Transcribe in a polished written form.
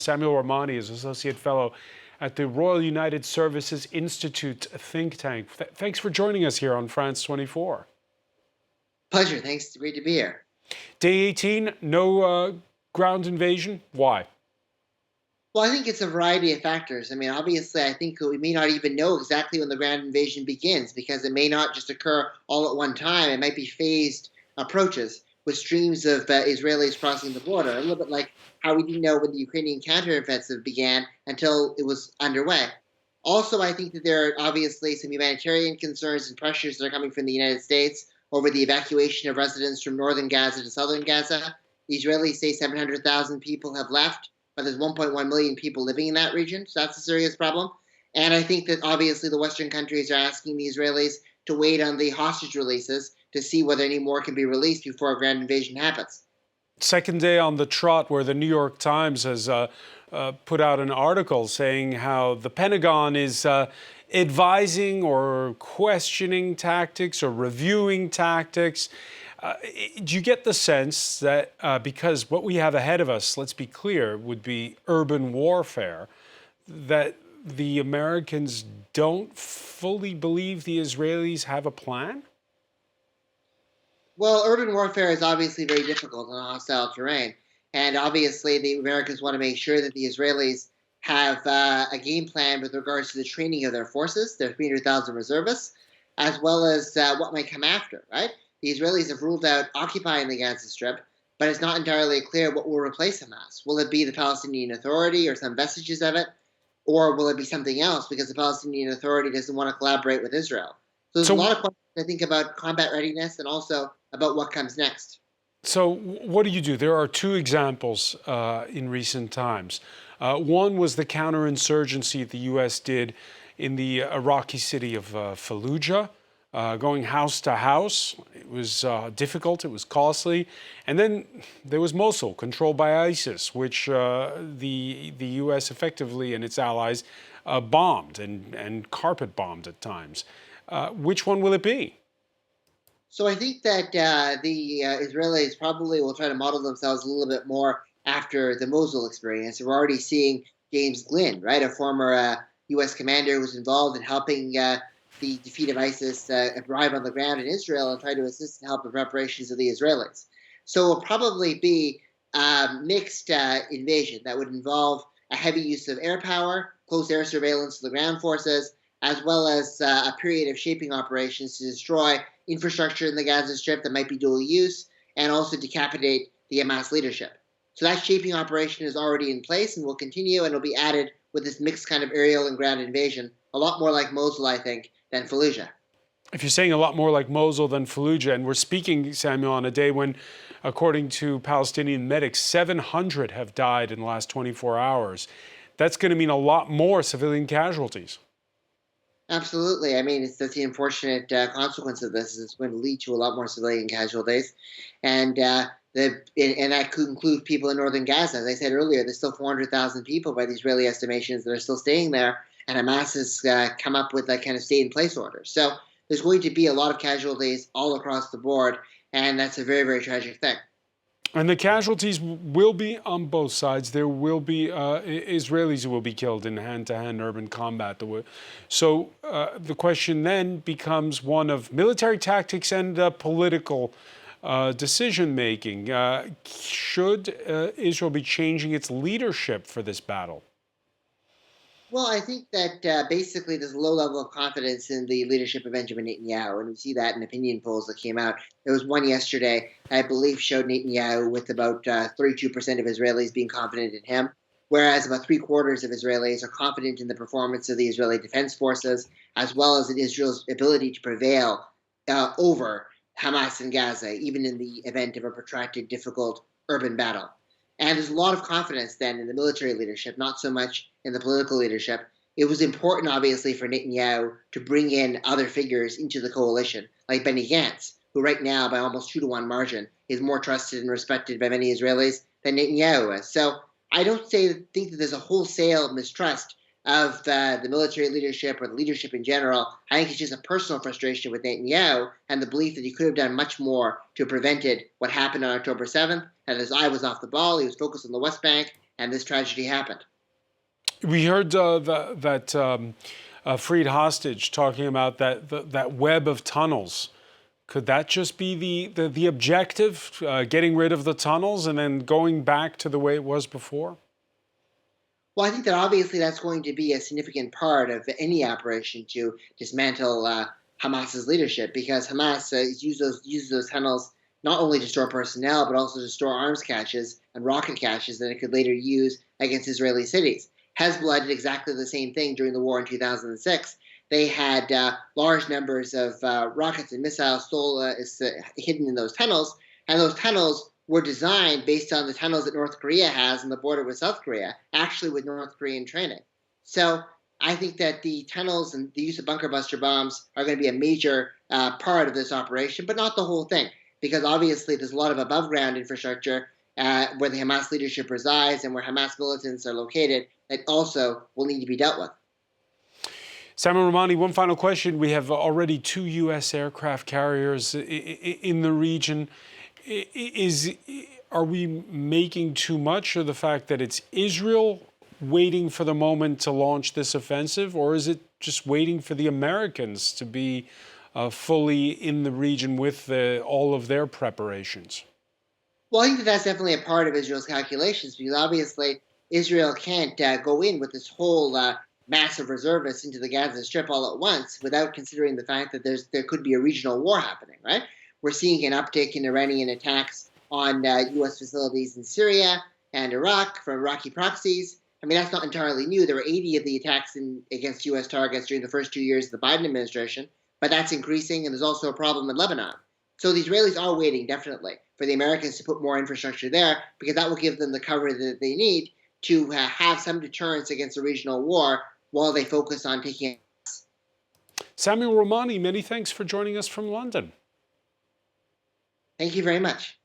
Samuel Ramani is Associate Fellow at the Royal United Services Institute think tank. Thanks for joining us here on France 24. Pleasure. Thanks. It's great to be here. Day 18, no ground invasion. Why? Well, I think it's a variety of factors. I mean, obviously, I think we may not even know exactly when the ground invasion begins because it may not just occur all at one time. It might be phased approaches with streams of Israelis crossing the border, a little bit like how we didn't know when the Ukrainian counteroffensive began until it was underway. Also, I think that there are obviously some humanitarian concerns and pressures that are coming from the United States over the evacuation of residents from northern Gaza to southern Gaza. The Israelis say 700,000 people have left, but there's 1.1 million people living in that region, so that's a serious problem. And I think that obviously the Western countries are asking the Israelis to wait on the hostage releases to see whether any more can be released before a ground invasion happens. Second day on the trot where the New York Times has put out an article saying how the Pentagon is advising or questioning tactics or reviewing tactics. Do you get the sense that because what we have ahead of us, let's be clear, would be urban warfare, that the Americans don't fully believe the Israelis have a plan? Well, urban warfare is obviously very difficult on hostile terrain. And obviously, the Americans want to make sure that the Israelis have a game plan with regards to the training of their forces, their 300,000 reservists, as well as what might come after, right? The Israelis have ruled out occupying the Gaza Strip, but it's not entirely clear what will replace Hamas. Will it be the Palestinian Authority or some vestiges of it? Or will it be something else because the Palestinian Authority doesn't want to collaborate with Israel? So there's a lot of questions, I think, about combat readiness and also about what comes next. So what do? There are two examples in recent times. One was the counterinsurgency the U.S. did in the Iraqi city of Fallujah, going house to house. It was difficult, it was costly. And then there was Mosul, controlled by ISIS, which the U.S. effectively and its allies bombed and carpet bombed at times. Which one will it be? So I think that the Israelis probably will try to model themselves a little bit more after the Mosul experience. We're already seeing James Glynn, right, a former U.S. commander who was involved in helping the defeat of ISIS arrive on the ground in Israel and try to assist and help the preparations of the Israelis. So it will probably be a mixed invasion that would involve a heavy use of air power, close air surveillance of the ground forces, as well as a period of shaping operations to destroy infrastructure in the Gaza Strip that might be dual use, and also decapitate the Hamas leadership. So that shaping operation is already in place and will continue, and it'll be added with this mixed kind of aerial and ground invasion, a lot more like Mosul, I think, than Fallujah. If you're saying a lot more like Mosul than Fallujah, and we're speaking, Samuel, on a day when, according to Palestinian medics, 700 have died in the last 24 hours, that's going to mean a lot more civilian casualties. Absolutely. I mean, that's the unfortunate consequence of this. Is it's going to lead to a lot more civilian casualties, and that could include people in northern Gaza. As I said earlier, there's still 400,000 people by the Israeli estimations that are still staying there, and Hamas has come up with that kind of stay-in-place order. So there's going to be a lot of casualties all across the board, and that's a very, very tragic thing. And the casualties will be on both sides. There will be Israelis who will be killed in hand-to-hand urban combat. So the question then becomes one of military tactics and political decision-making. Should Israel be changing its leadership for this battle? Well, I think that basically there's a low level of confidence in the leadership of Benjamin Netanyahu, and we see that in opinion polls that came out. There was one yesterday, I believe, showed Netanyahu with about 32% of Israelis being confident in him, whereas about three-quarters of Israelis are confident in the performance of the Israeli Defense Forces, as well as in Israel's ability to prevail over Hamas in Gaza, even in the event of a protracted, difficult urban battle. And there's a lot of confidence then in the military leadership, not so much in the political leadership. It was important, obviously, for Netanyahu to bring in other figures into the coalition, like Benny Gantz, who right now, by almost 2-to-1 margin, is more trusted and respected by many Israelis than Netanyahu is. So I don't think that there's a wholesale mistrust of the military leadership or the leadership in general. I think it's just a personal frustration with Netanyahu and the belief that he could have done much more to have prevented what happened on October 7th. And his eye was off the ball. He was focused on the West Bank and this tragedy happened. We heard that freed hostage talking about that web of tunnels. Could that just be the objective, getting rid of the tunnels and then going back to the way it was before? Well, I think that obviously that's going to be a significant part of any operation to dismantle Hamas's leadership, because Hamas uses those tunnels not only to store personnel but also to store arms caches and rocket caches that it could later use against Israeli cities. Hezbollah did exactly the same thing during the war in 2006. They had large numbers of rockets and missiles hidden in those tunnels, and those tunnels were designed based on the tunnels that North Korea has on the border with South Korea, actually with North Korean training. So I think that the tunnels and the use of bunker buster bombs are going to be a major part of this operation, but not the whole thing, because obviously there's a lot of above ground infrastructure where the Hamas leadership resides and where Hamas militants are located that also will need to be dealt with. Samuel Ramani, one final question. We have already 2 U.S. aircraft carriers in the region. Are we making too much of the fact that it's Israel waiting for the moment to launch this offensive, or is it just waiting for the Americans to be fully in the region with all of their preparations? Well, I think that that's definitely a part of Israel's calculations, because obviously Israel can't go in with this whole massive reservists into the Gaza Strip all at once without considering the fact that there could be a regional war happening, right? We're seeing an uptick in Iranian attacks on U.S. facilities in Syria and Iraq from Iraqi proxies. I mean, that's not entirely new. There were 80 of the attacks against U.S. targets during the first 2 years of the Biden administration, but that's increasing, and there's also a problem in Lebanon. So the Israelis are waiting, definitely, for the Americans to put more infrastructure there, because that will give them the cover that they need to have some deterrence against a regional war while they focus on taking. Samuel Ramani, many thanks for joining us from London. Thank you very much.